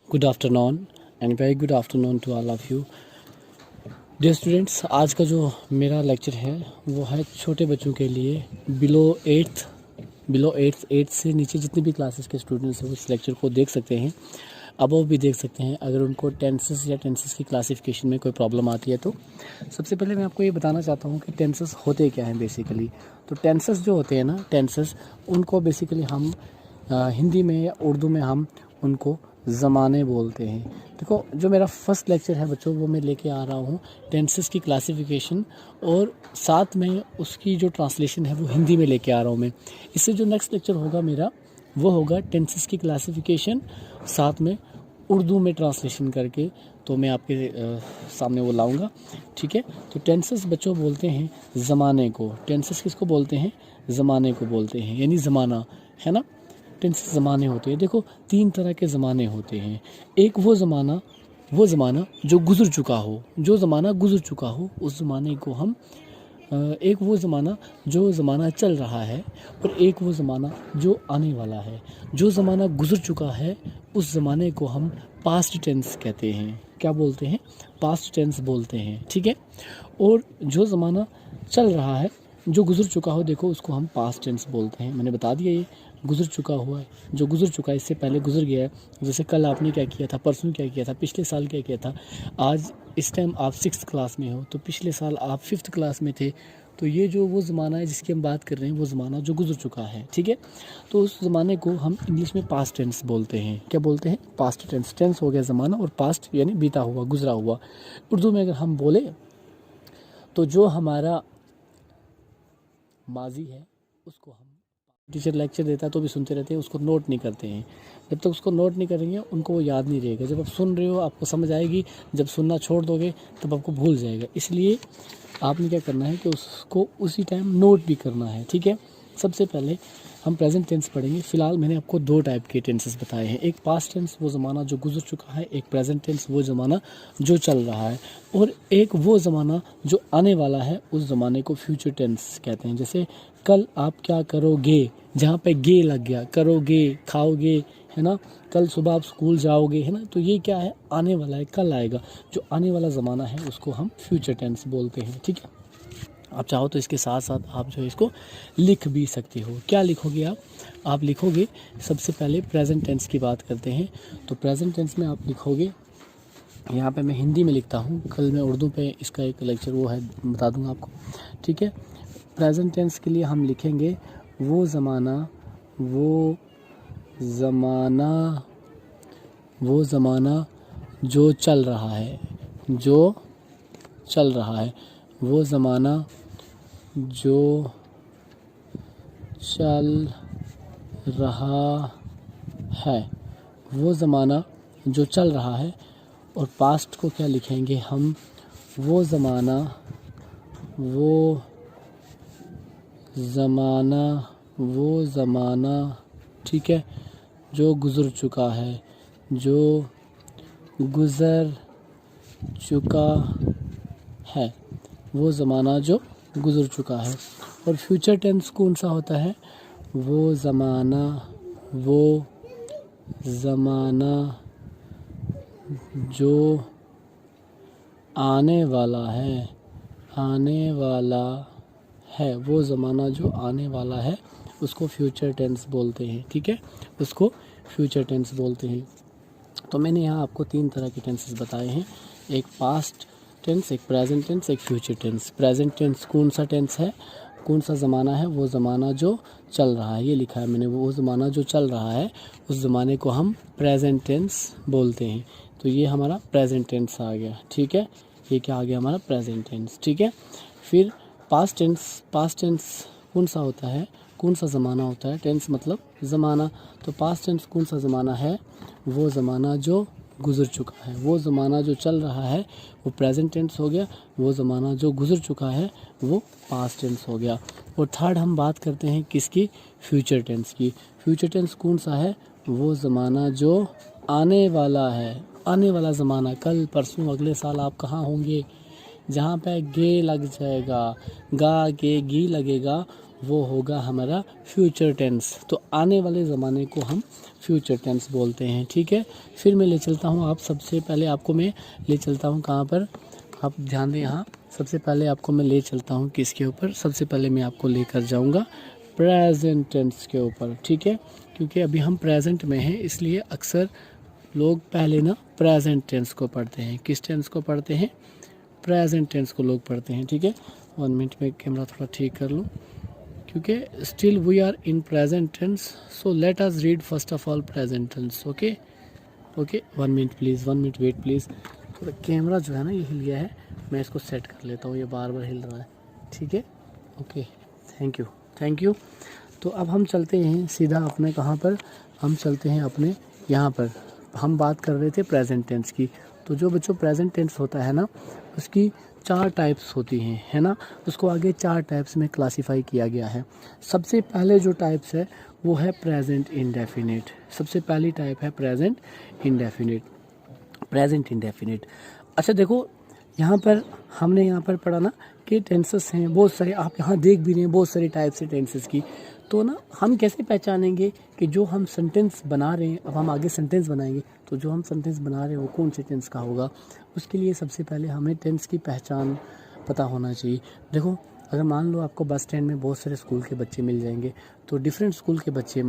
Good afternoon and very good afternoon to all of you dear students. आज का जो मेरा लेक्चर है वो है छोटे बच्चों के लिए बिलो एट्थ से नीचे जितने भी क्लासेस के स्टूडेंट्स हैं उस लेक्चर को देख सकते हैं, अबव भी देख सकते हैं। अगर उनको टेंसेस की क्लासिफिकेशन में कोई प्रॉब्लम आती है तो सबसे पहले मैं आपको ये बताना चाहता हूँ कि टेंसेस होते क्या हैं बेसिकली। तो टेंसेस जो होते हैं ना, टेंसेस उनको बेसिकली हम हिंदी में या उर्दू में हम उनको ज़माने बोलते हैं। देखो, जो मेरा फर्स्ट लेक्चर है बच्चों वो मैं लेके आ रहा हूँ टेंसेस की क्लासिफिकेशन, और साथ में उसकी जो ट्रांसलेशन है वो हिंदी में लेके आ रहा हूँ मैं। इससे जो नेक्स्ट लेक्चर होगा मेरा वो होगा टेंसेस की क्लासिफिकेशन, साथ में उर्दू में ट्रांसलेशन करके तो मैं आपके सामने वो लाऊंगा। ठीक है। तो टेंसेस बच्चों बोलते हैं ज़माने को। टेंसेस किसको बोलते हैं? ज़माने को बोलते हैं, यानी ज़माना है ना। टेंसेस ज़माने होते हैं। देखो, तीन तरह के ज़माने होते हैं। एक वो ज़माना जो गुज़र चुका हो, जो ज़माना गुज़र चुका हो उस ज़माने को हम एक वो ज़माना जो ज़माना चल रहा है, और एक वो ज़माना जो आने वाला है। जो ज़माना गुज़र चुका है उस ज़माने को हम पास्ट टेंस कहते हैं। क्या बोलते हैं? पास्ट टेंस बोलते हैं। ठीक है। और जो ज़माना चल रहा है, जो गुज़र चुका हो, देखो उसको हम पास्ट टेंस बोलते हैं। मैंने बता दिया, ये गुज़र चुका हुआ है, जो गुज़र चुका है, इससे पहले गुज़र गया है। जैसे कल आपने क्या किया था, परसों क्या किया था, पिछले साल क्या किया था। आज इस टाइम आप 6th क्लास में हो, तो पिछले साल आप 5th क्लास में थे। तो ये जो वो ज़माना है जिसकी हम बात कर रहे हैं, वो ज़माना जो गुज़र चुका है। ठीक है। तो उस ज़माने को हम इंग्लिश में पास्ट टेंस बोलते हैं। क्या बोलते हैं? Past tense. टेंस हो गया ज़माना, और पास्ट यानी बीता हुआ, गुज़रा हुआ। उर्दू में अगर हम बोले तो जो हमारा माजी है उसको हम, टीचर लेक्चर देता है तो भी सुनते रहते हैं, उसको नोट नहीं करते हैं। जब तक उसको नोट नहीं करेंगे उनको वो याद नहीं रहेगा। जब आप सुन रहे हो आपको समझ आएगी, जब सुनना छोड़ दोगे तब आपको भूल जाएगा। इसलिए आपने क्या करना है कि उसको उसी टाइम नोट भी करना है। ठीक है। सबसे पहले हम प्रेजेंट टेंस पढ़ेंगे। फिलहाल मैंने आपको दो टाइप के टेंसेस बताए हैं। एक पास्ट टेंस, वो ज़माना जो गुजर चुका है। एक प्रेजेंट टेंस, वो ज़माना जो चल रहा है। और एक वो ज़माना जो आने वाला है, उस ज़माने को फ्यूचर टेंस कहते हैं। जैसे कल आप क्या करोगे, जहाँ पे गे लग गया, करोगे, खाओगे, है ना। कल सुबह आप स्कूल जाओगे, है ना। तो ये क्या है? आने वाला है, कल आएगा। जो आने वाला ज़माना है उसको हम फ्यूचर टेंस बोलते हैं। ठीक है। आप चाहो तो इसके साथ साथ आप जो है इसको लिख भी सकते हो। क्या लिखोगे आप लिखोगे, सबसे पहले प्रेजेंट टेंस की बात करते हैं। तो प्रेजेंट टेंस में आप लिखोगे, यहाँ पे मैं हिंदी में लिखता हूँ, कल मैं उर्दू पे इसका एक लेक्चर वो है, बता दूँगा आपको। ठीक है। प्रेजेंट टेंस के लिए हम लिखेंगे वो ज़माना जो चल रहा है, वो ज़माना जो चल रहा है, वो ज़माना जो चल रहा है। और पास्ट को क्या लिखेंगे हम? वो ज़माना, ठीक है, जो गुज़र चुका है, वो ज़माना जो गुज़र चुका है। और फ्यूचर टेंस कौन सा होता है? वो ज़माना जो आने वाला है, वो ज़माना जो आने वाला है उसको फ्यूचर टेंस बोलते हैं। ठीक है। उसको फ्यूचर टेंस बोलते हैं। तो मैंने यहाँ आपको तीन तरह के टेंसेस बताए हैं, एक पास्ट टेंस, एक प्रेजेंट टेंस, एक फ्यूचर टेंस। प्रेजेंट टेंस कौन सा टेंस है, कौन सा ज़माना है? वो ज़माना जो चल रहा है, ये लिखा है मैंने, वो ज़माना जो चल रहा है उस ज़माने को हम प्रेजेंट टेंस बोलते हैं। तो ये हमारा प्रेजेंट टेंस आ गया। ठीक है। ये क्या आ गया? हमारा प्रेजेंट टेंस। ठीक है। फिर पास्ट टेंस कौन सा होता है, कौन सा ज़माना होता है? टेंस मतलब ज़माना। तो पास्ट टेंस कौन सा ज़माना है? वो ज़माना जो गुज़र चुका है। वो ज़माना जो चल रहा है वो प्रेजेंट टेंस हो गया, वो ज़माना जो गुज़र चुका है वो पास्ट टेंस हो गया। और थर्ड हम बात करते हैं किसकी? फ्यूचर टेंस की। फ्यूचर टेंस कौन सा है? वो ज़माना जो आने वाला है, आने वाला ज़माना, कल, परसों, अगले साल आप कहाँ होंगे, जहाँ पे गे लग जाएगा, गा गे गी लगेगा, वो होगा हमारा फ्यूचर टेंस। तो आने वाले ज़माने को हम फ्यूचर टेंस बोलते हैं, ठीक है। फिर मैं ले चलता हूँ, आप सबसे पहले आपको मैं ले चलता हूँ कहाँ पर, आप ध्यान दें यहाँ। सबसे पहले आपको मैं ले चलता हूँ किसके ऊपर, सबसे पहले मैं आपको लेकर जाऊँगा प्रेजेंट टेंस के ऊपर, ठीक है। क्योंकि अभी हम प्रेजेंट में हैं, इसलिए अक्सर लोग पहले ना प्रेजेंट टेंस को पढ़ते हैं। किस टेंस को पढ़ते हैं? प्रेजेंट टेंस को लोग पढ़ते हैं, ठीक है। 1 मिनट में कैमरा थोड़ा ठीक कर लूँ, क्योंकि still we are in present tense, so let us read first of all present tense. Okay okay, 1 minute please, 1 minute wait please. तो कैमरा जो है ना ये हिल गया है, मैं इसको सेट कर लेता हूँ, ये बार बार हिल रहा है, ठीक है। Okay, thank you. तो अब हम चलते हैं सीधा अपने कहाँ पर, हम चलते हैं अपने यहाँ पर। हम बात कर रहे थे प्रेजेंट टेंस की। तो जो बच्चों प्रेजेंट टेंस होता है ना, उसकी 4 टाइप्स होती हैं, है ना। उसको आगे 4 टाइप्स में क्लासीफाई किया गया है। सबसे पहले जो टाइप्स है वो है प्रेजेंट इंडेफिनिट। सबसे पहली टाइप है प्रेजेंट इंडेफिनिट। अच्छा देखो, यहाँ पर हमने यहाँ पर पढ़ा ना कि टेंसेस हैं बहुत सारे, आप यहाँ देख भी रहे हैं बहुत सारी टाइप्स है टेंसेस की। तो ना हम कैसे पहचानेंगे कि जो हम सेंटेंस बना रहे हैं, अब हम आगे सेंटेंस बनाएंगे, तो जो हम सेंटेंस बना रहे हैं वो कौन से टेंस का होगा? उसके लिए सबसे पहले हमें टेंस की पहचान पता होना चाहिए। देखो, अगर मान लो आपको बस स्टैंड में बहुत सारे स्कूल के बच्चे मिल जाएंगे, तो डिफरेंट स्कूल के बच्चे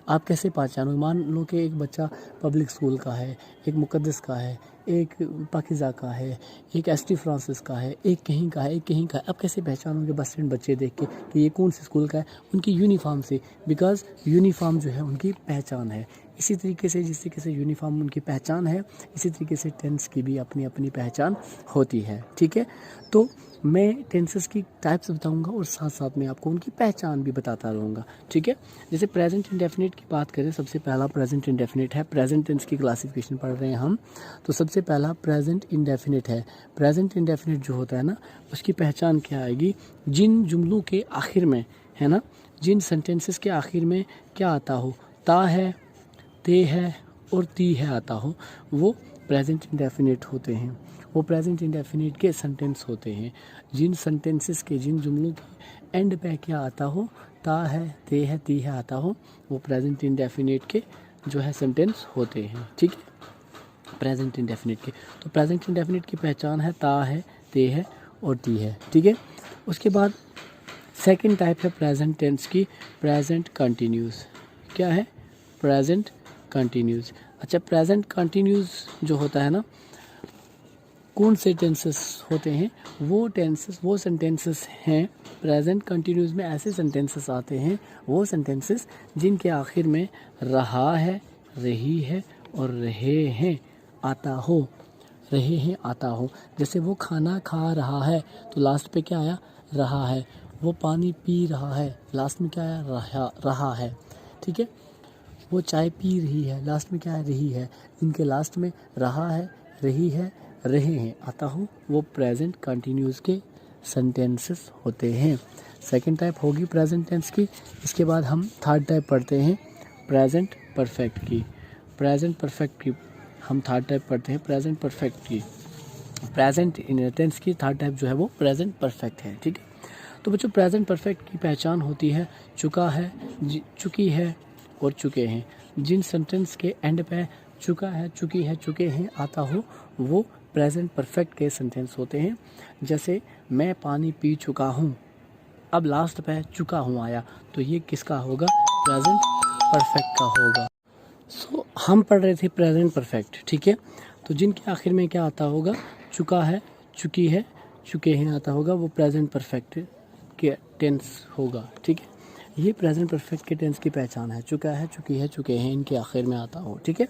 आप कैसे पहचानोगे? मान लो कि एक बच्चा पब्लिक स्कूल का है, एक मुक़द्दस का है, एक पाकिज़ा का है, एक एसटी फ्रांसिस का है, एक कहीं का है, एक कहीं का है। आप कैसे पहचानोगे बस स्टैंड बच्चे देख के कि ये कौन से स्कूल का है? उनकी यूनिफॉर्म से, बिकॉज़ यूनिफॉर्म जो है उनकी पहचान है। इसी तरीके से जिस तरीके से यूनिफॉर्म उनकी पहचान है, इसी तरीके से टेंस की भी अपनी अपनी पहचान होती है, ठीक है। तो मैं टेंसेस की टाइप्स बताऊंगा और साथ साथ में आपको उनकी पहचान भी बताता रहूँगा, ठीक है। जैसे प्रेजेंट इंडेफिनिट की बात करें, सबसे पहला प्रेजेंट इंडेफिनिट है। प्रेजेंट टेंस की क्लासिफिकेशन पढ़ रहे हैं हम, तो सबसे पहला प्रेजेंट इंडेफिनिट है। प्रेजेंट इंडेफिनिट जो होता है ना, उसकी पहचान क्या आएगी? जिन जुमलों के आखिर में, है ना, जिन सेंटेंसेस के आखिर में क्या आता हो, ता है, ते है और ती है आता हो, वो प्रेजेंट इंडेफिनिट होते हैं। वो प्रेजेंट इंडेफिनिट के सेंटेंस होते हैं। जिन सेंटेंसेस के, जिन जुमलों के एंड पे क्या आता हो, ता है, ते है, ती है आता हो, वो प्रेजेंट इंडेफिनिट के जो है सेंटेंस होते हैं, ठीक है। प्रेजेंट इंडेफिनिट के, तो प्रेजेंट इंडेफिनिट की पहचान है ता है, ते है और ती है, ठीक है। उसके बाद सेकंड टाइप है प्रेजेंट टेंस की, प्रेजेंट कंटिन्यूस। क्या है? Present continuous. अच्छा, प्रेजेंट कंटिन्यूस जो होता है ना, कौन से टेंसेस होते हैं? वो सेंटेंसेस हैं प्रेजेंट कंटिन्यूस में, ऐसे सेंटेंसेस आते हैं, वो सेंटेंसेस जिनके आखिर में रहा है, रही है और रहे हैं आता हो, रहे हैं आता हो। जैसे वो खाना खा रहा है, तो लास्ट पे क्या आया? रहा है। वो पानी पी रहा है, लास्ट में क्या आया? रहा है, ठीक है। वो चाय पी रही है, लास्ट में क्या है? रही है। इनके लास्ट में रहा है, रही है, रहे हैं आता हो, वो प्रेजेंट कंटिन्यूस के सेंटेंसेस होते हैं। सेकंड टाइप होगी प्रेजेंट टेंस की। इसके बाद हम थर्ड टाइप पढ़ते हैं प्रेजेंट परफेक्ट की। प्रेजेंट परफेक्ट की हम थर्ड टाइप पढ़ते हैं, प्रेजेंट परफेक्ट की। प्रेजेंट टेंस की थर्ड टाइप जो है वो प्रेजेंट परफेक्ट है, ठीक है। तो बच्चों, प्रेजेंट परफेक्ट की पहचान होती है चुका है, चुकी है और चुके हैं। जिन सेंटेंस के एंड पे चुका है, चुकी है, चुके हैं आता हो, वो प्रेजेंट परफेक्ट के सेंटेंस होते हैं। जैसे मैं पानी पी चुका हूँ, अब लास्ट पे चुका हूँ आया, तो ये किसका होगा? प्रेजेंट परफेक्ट का होगा। सो हम पढ़ रहे थे प्रेजेंट परफेक्ट, ठीक है। तो जिनके आखिर में क्या आता होगा? चुका है, चुकी है, चुके हैं आता होगा, वो प्रेजेंट परफेक्ट के टेंस होगा, ठीक है। ये प्रेजेंट परफेक्ट के टेंस की पहचान है, चुका है, चुकी है, चुके हैं, इनके आखिर में आता हो, ठीक है।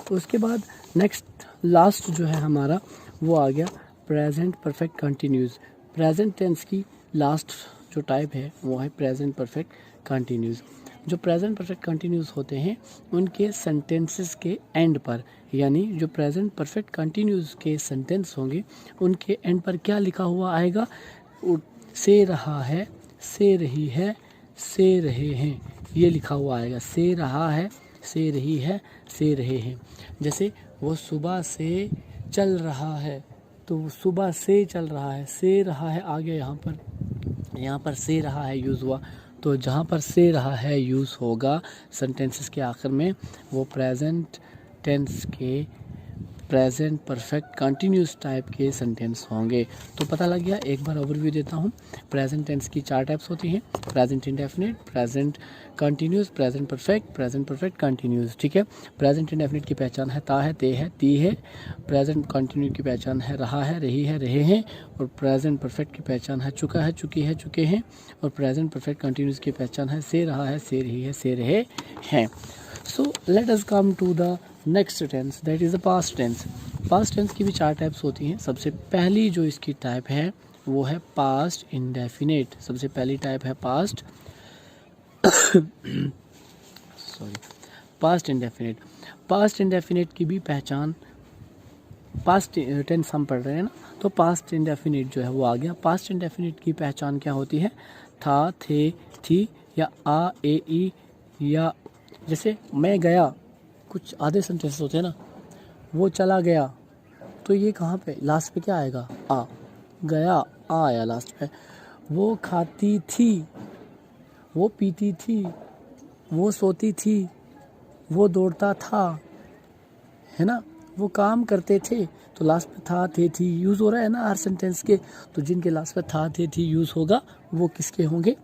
तो उसके बाद नेक्स्ट लास्ट जो है हमारा वो आ गया present perfect continuous. Present tense की लास्ट जो टाइप है वो है प्रेजेंट परफेक्ट कंटिन्यूस। जो प्रेजेंट परफेक्ट कंटिन्यूस होते हैं उनके सेंटेंसेस के एंड पर, यानी जो प्रेजेंट परफेक्ट कंटिन्यूस के सेंटेंस होंगे उनके एंड पर क्या लिखा हुआ आएगा? से रहा है, से रही है, से रहे हैं, ये लिखा हुआ आएगा। से रहा है, से रही है, से रहे हैं। जैसे वो सुबह से चल रहा है, तो सुबह से चल रहा है, से रहा है आ गया यहाँ पर से रहा है यूज़ हुआ, तो जहाँ पर से रहा है यूज़ होगा सेंटेंसेस के आखिर में, वो प्रेजेंट टेंस के प्रेजेंट परफेक्ट कंटिन्यूस टाइप के सेंटेंस होंगे। तो पता लग गया। एक बार ओवरव्यू देता हूँ। प्रेजेंट टेंस की 4 टाइप्स होती हैं, present indefinite, present continuous, present perfect continuous. ठीक है। प्रेजेंट इंडेफिनिट की पहचान है ता है, ते है, ती है। प्रेजेंट कंटिन्यू की पहचान है रहा है, रही है, रहे हैं। और प्रेजेंट परफेक्ट की पहचान है चुका है, चुकी है, चुके हैं। और प्रेजेंट परफेक्ट कंटिन्यूस की पहचान है से रहा है, से रही है, से रहे हैं। So let us come to the next tense, that is the past tense. Past tense की भी 4 टाइप्स होती हैं। सबसे पहली जो इसकी टाइप है वो है पास्ट इंडेफिनिट। सबसे पहली टाइप है पास्ट इंडेफिनिट। पास्ट इंडेफिनिट की भी पहचान, पास्ट टेंस हम पढ़ रहे हैं ना, तो पास्ट इंडेफिनिट जो है वो आ गया। पास्ट इंडेफिनिट की पहचान क्या होती है? था, थे, थी या आ, ए, ई या जैसे मैं गया, कुछ आधे सेंटेंस होते हैं ना, वो चला गया, तो ये कहाँ पे लास्ट पे क्या आएगा? आ। गया, आ आया लास्ट पे। वो खाती थी, वो पीती थी, वो सोती थी, वो दौड़ता था, है ना, वो काम करते थे, तो लास्ट पे था, थे, थी यूज़ हो रहा है ना हर सेंटेंस के। तो जिनके लास्ट पे था, थे, थी यूज़ होगा वो किसके होंगे?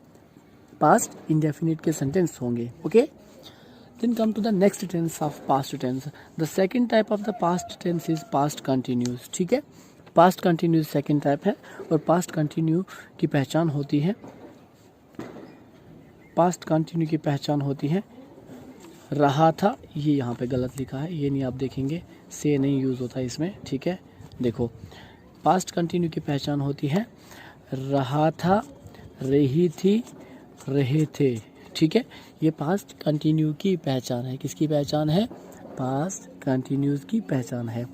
पास्ट इंडेफिनिट के सेंटेंस होंगे। Okay. Then come to the next tense of past tense. The second type of the past tense is past continuous. ठीक है। past continuous second type है। और past continue की पहचान होती है, past continue की पहचान होती है रहा था। ये यहाँ पे गलत लिखा है, ये नहीं आप देखेंगे, से नहीं यूज़ होता इसमें। ठीक है। देखो, past continue की पहचान होती है रहा था, रही थी, रहे थे। ठीक है। ये पास्ट कंटिन्यू की पहचान है। किसकी पहचान है? पास्ट कंटिन्यूस की पहचान है।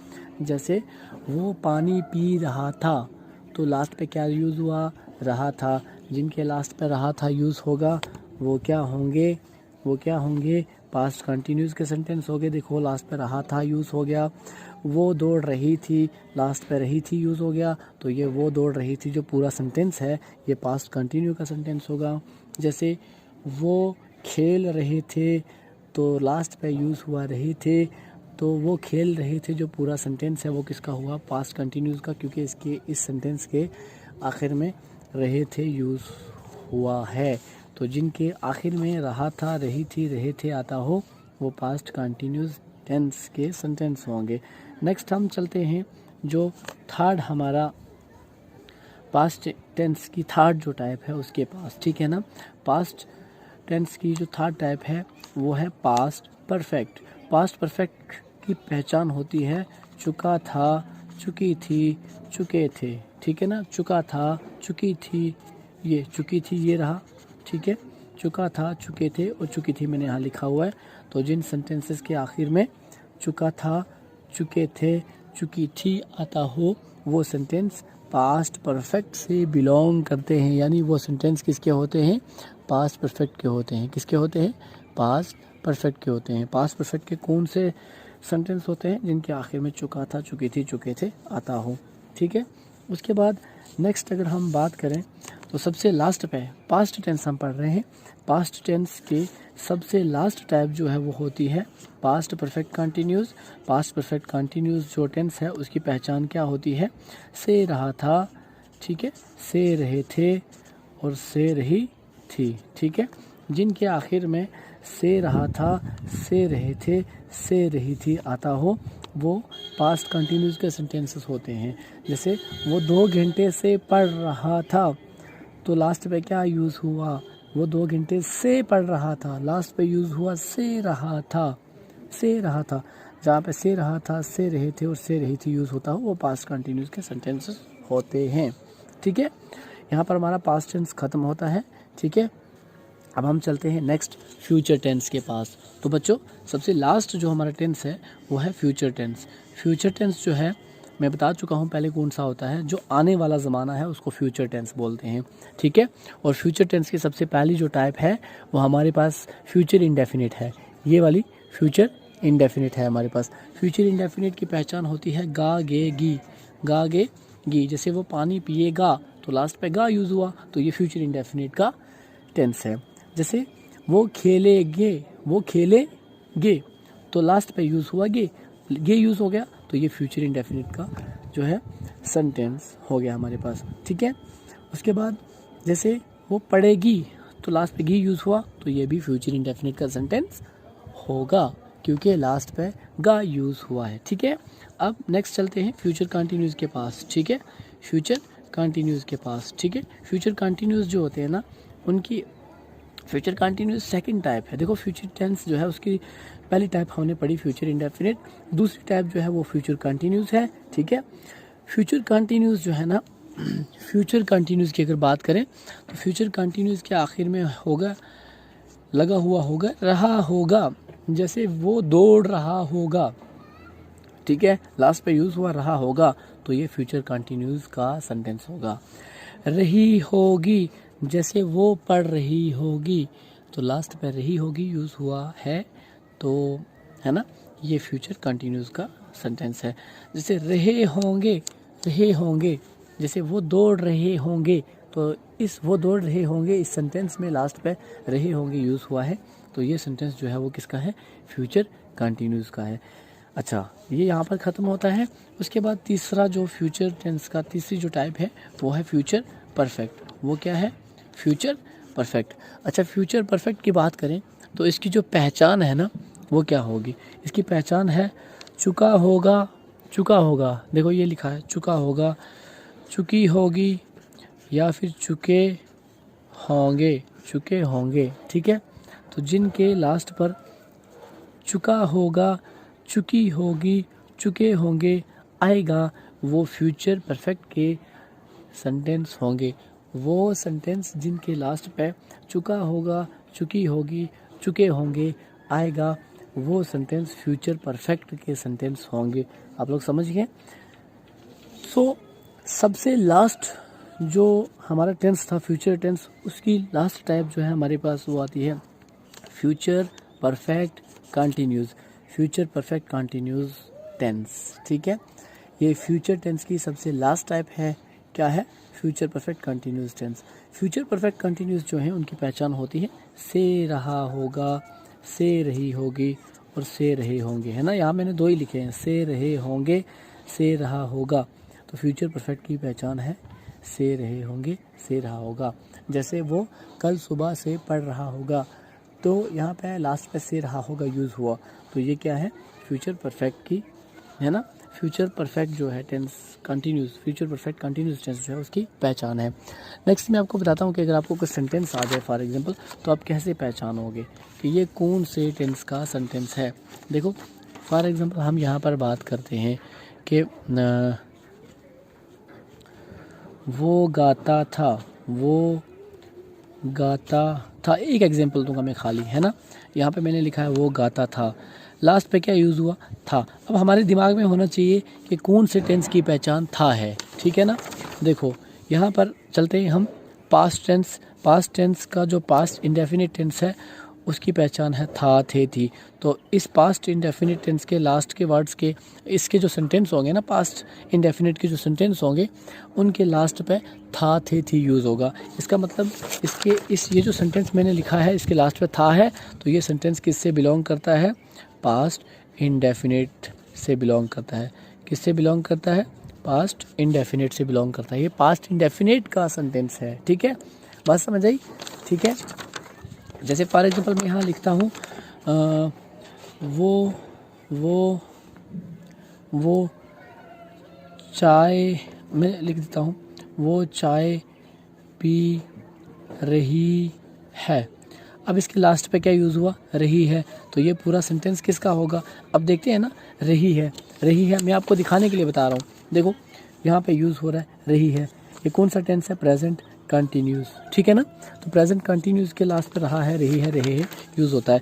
जैसे वो पानी पी रहा था, तो लास्ट पे क्या यूज़ हुआ? रहा था। जिनके लास्ट पे रहा था यूज़ होगा वो क्या होंगे? वो क्या होंगे? पास्ट कंटिन्यूस के सेंटेंस हो गए। देखो, लास्ट पे रहा था यूज़ हो गया। वो दौड़ रही थी, लास्ट पे रही थी यूज़ हो गया, तो ये वो दौड़ रही थी जो पूरा सेंटेंस है ये पास्ट कंटिन्यू का सेंटेंस होगा। जैसे वो खेल रहे थे, तो लास्ट पे यूज़ हुआ रहे थे, तो वो खेल रहे थे जो पूरा सेंटेंस है वो किसका हुआ? पास्ट कंटिन्यूस का, क्योंकि इसके इस सेंटेंस के आखिर में रहे थे यूज़ हुआ है। तो जिनके आखिर में रहा था, रही थी, रहे थे आता हो वो पास्ट कंटिन्यूस टेंस के सेंटेंस होंगे। नेक्स्ट हम चलते हैं जो थर्ड हमारा पास्ट टेंस की थर्ड जो टाइप है उसके पास। ठीक है ना। पास्ट टेंस की जो थर्ड टाइप है वो है पास्ट परफेक्ट। पास्ट परफेक्ट की पहचान होती है चुका था, चुकी थी, चुके थे। ठीक है ना। चुका था, चुकी थी, ये चुकी थी ये रहा। ठीक है। चुका था, चुके थे और चुकी थी मैंने यहाँ लिखा हुआ है। तो जिन सेंटेंसेस के आखिर में चुका था, चुके थे, चुकी थी आता हो वो सेंटेंस पास्ट परफेक्ट से बिलोंग करते हैं। यानी वो सेंटेंस किसके होते हैं? पास्ट परफेक्ट के होते हैं। किसके होते हैं? पास्ट परफेक्ट के होते हैं। पास्ट परफेक्ट के कौन से सेंटेंस होते हैं? जिनके आखिर में चुका था, चुकी थी, चुके थे आता हो। ठीक है। उसके बाद नेक्स्ट अगर हम बात करें तो सबसे लास्ट पे पास्ट टेंस हम पढ़ रहे हैं। पास्ट टेंस के सबसे लास्ट टाइप जो है वो होती है past perfect continuous. Past perfect continuous जो टेंस है उसकी पहचान क्या होती है? से रहा था, ठीक है, से रहे थे और से रही थी। ठीक है। जिनके आखिर में से रहा था, से रहे थे, से रही थी आता हो वो पास्ट कंटिन्यूस के सेंटेंसेस होते हैं। जैसे वो 2 घंटे से पढ़ रहा था, तो लास्ट पे क्या यूज़ हुआ? वो 2 घंटे से पढ़ रहा था, लास्ट पे यूज़ हुआ से रहा था, से रहा था। जहाँ पे से रहा था, से रहे थे और से रही थी यूज़ होता हो वो पास्ट कंटिन्यूस के सेंटेंसेस होते हैं। ठीक है। यहाँ पर हमारा पास्ट टेंस ख़त्म होता है। ठीक है। अब हम चलते हैं नेक्स्ट फ्यूचर टेंस के पास। तो बच्चों सबसे लास्ट जो हमारा टेंस है वो है फ्यूचर टेंस। फ्यूचर टेंस जो है मैं बता चुका हूँ पहले कौन सा होता है। जो आने वाला ज़माना है उसको फ्यूचर टेंस बोलते हैं। ठीक है। और फ्यूचर टेंस की सबसे पहली जो टाइप है वो हमारे पास फ्यूचर इंडेफिनिट है। ये वाली फ्यूचर इंडेफिनिट है हमारे पास। फ्यूचर इंडेफिनिट की पहचान होती है गा, गे, गी। गा, गे, गी। जैसे वो पानी पिएगा तो लास्ट पे गा यूज़ हुआ, तो ये फ्यूचर इंडेफिनिट का टेंस है। जैसे वो खेलेंगे तो लास्ट पे यूज़ हुआ गे यूज़ हो गया, तो ये फ्यूचर इंडेफिनिट का जो है सेंटेंस हो गया हमारे पास, ठीक है। उसके बाद जैसे वो पढ़ेगी तो लास्ट पे गी यूज़ हुआ, तो ये भी फ्यूचर इंडेफिनिट का सेंटेंस होगा क्योंकि लास्ट पे गा यूज़ हुआ है, ठीक है। अब नेक्स्ट चलते हैं फ्यूचर कंटिन्यूस के पास, ठीक है। फ्यूचर कंटिन्यूस के पास, ठीक है। फ्यूचर कंटिन्यूस जो होते हैं ना, उनकी फ्यूचर कंटिन्यूस सेकंड टाइप है। देखो फ्यूचर टेंस जो है उसकी पहली टाइप हमने पढ़ी फ्यूचर इंडेफिनिट, दूसरी टाइप जो है वो फ्यूचर कंटिन्यूस है, ठीक है। फ्यूचर कंटिन्यूस जो है ना, फ्यूचर कंटिन्यूस की अगर बात करें तो फ्यूचर कंटिन्यूस के आखिर में होगा लगा हुआ होगा रहा होगा, जैसे वो दौड़ रहा होगा, ठीक है। लास्ट पे यूज़ हुआ रहा होगा, तो ये फ्यूचर कंटिन्यूस का सेंटेंस होगा। रही होगी, जैसे वो पढ़ रही होगी, तो लास्ट पे रही होगी यूज़ हुआ है, तो है ना, ये फ्यूचर कंटिन्यूस का सेंटेंस है। जैसे रहे होंगे, जैसे वो दौड़ रहे होंगे, तो इस वो दौड़ रहे होंगे इस सेंटेंस में लास्ट पे रहे होंगे यूज़ हुआ है, तो ये सेंटेंस जो है वो किसका है, फ्यूचर कंटिन्यूस का है। अच्छा, ये यहाँ पर ख़त्म होता है। उसके बाद तीसरा जो फ्यूचर टेंस का तीसरी जो टाइप है वो है फ्यूचर परफेक्ट। वो क्या है, फ्यूचर परफेक्ट। अच्छा, फ्यूचर परफेक्ट की बात करें तो इसकी जो पहचान है ना वो क्या होगी, इसकी पहचान है चुका होगा, देखो ये लिखा है चुका होगा, चुकी होगी, या फिर चुके होंगे, ठीक है। तो जिनके लास्ट पर चुका होगा, चुकी होगी, चुके होंगे आएगा, वो फ्यूचर परफेक्ट के सेंटेंस होंगे। वो सेंटेंस जिनके लास्ट पे चुका होगा, चुकी होगी, चुके होंगे आएगा, वो सेंटेंस फ्यूचर परफेक्ट के सेंटेंस होंगे। आप लोग समझ गए। सो सबसे लास्ट जो हमारा टेंस था फ्यूचर टेंस, उसकी लास्ट टाइप जो है हमारे पास वो आती है future perfect continuous. Future perfect continuous tense, ठीक है। ये फ्यूचर टेंस की सबसे लास्ट टाइप है, क्या है, future perfect continuous tense. Future perfect continuous जो है उनकी पहचान होती है से रहा होगा, से रही होगी और से रहे होंगे, है ना। यहाँ मैंने दो ही लिखे हैं, से रहे होंगे, से रहा होगा। तो फ्यूचर परफेक्ट की पहचान है से रहे होंगे, से रहा होगा। जैसे वो कल सुबह से पढ़ रहा होगा, तो यहाँ पे लास्ट पे से रहा होगा यूज़ हुआ, तो ये क्या है, फ्यूचर परफेक्ट की, है ना, फ्यूचर परफेक्ट जो है tense continuous, future perfect continuous tense जो है उसकी पहचान है। नेक्स्ट मैं आपको बताता हूँ कि अगर आपको कोई सेंटेंस आ जाए फॉर एग्जांपल, तो आप कैसे पहचानोगे कि ये कौन से टेंस का सेंटेंस है। देखो फॉर एग्जांपल हम यहाँ पर बात करते हैं कि वो गाता था, एक एग्जांपल दूंगा मैं खाली, है ना। यहाँ पे मैंने लिखा है वो गाता था, लास्ट पे क्या यूज़ हुआ, था। अब हमारे दिमाग में होना चाहिए कि कौन से टेंस की पहचान था है, ठीक है ना। देखो यहाँ पर चलते हैं हम पास्ट टेंस का जो पास्ट इंडेफिनिट टेंस है उसकी पहचान है था, थे, थी। तो इस पास्ट इंडेफिनिट टेंस के लास्ट के वर्ड्स के इसके जो सेंटेंस होंगे ना, पास्ट इंडेफिनिट के जो सेंटेंस होंगे उनके लास्ट पे था, थे, थी यूज़ होगा। इसका मतलब ये जो सेंटेंस मैंने लिखा है इसके लास्ट पे था है, तो ये सेंटेंस किससे बिलोंग करता है, पास्ट इंडेफिनिट से बिलोंग करता है। किससे बिलोंग करता है, पास्ट इंडेफिनिट से बिलोंग करता है। ये पास्ट इंडेफिनिट का सेंटेंस है, ठीक है, बात समझ आई, ठीक है। जैसे फॉर एग्जांपल मैं यहाँ लिखता हूँ वो चाय, मैं लिख देता हूँ वो चाय पी रही है। अब इसके लास्ट पे क्या यूज़ हुआ, रही है, तो ये पूरा सेंटेंस किसका होगा। अब देखते हैं ना, रही है मैं आपको दिखाने के लिए बता रहा हूँ। देखो यहाँ पे यूज़ हो रहा है रही है, ये कौन सा टेंस है, प्रेजेंट कंटिन्यूस, ठीक है ना। तो प्रेजेंट कंटिन्यूस के लास्ट पे रहा है, रही है, रहे है यूज़ होता है।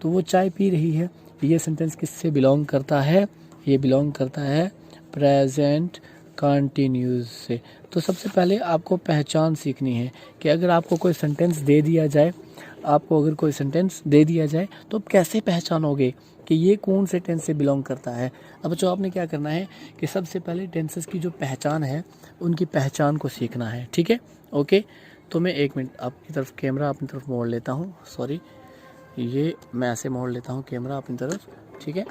तो वो चाय पी रही है, ये सेंटेंस किससे बिलोंग करता है, ये बिलोंग करता है प्रेजेंट कंटिन्यूस से। तो सबसे पहले आपको पहचान सीखनी है कि अगर आपको कोई सेंटेंस दे दिया जाए, तो आप कैसे पहचानोगे कि ये कौन से टेंस से बिलोंग करता है। अब बच्चों आपने क्या करना है कि सबसे पहले टेंसेस की जो पहचान है उनकी पहचान को सीखना है, ठीक है, ओके। तो मैं एक मिनट आपकी तरफ कैमरा अपनी तरफ मोड़ लेता हूँ, सॉरी, ये मैं ऐसे मोड़ लेता हूँ कैमरा अपनी तरफ, ठीक है।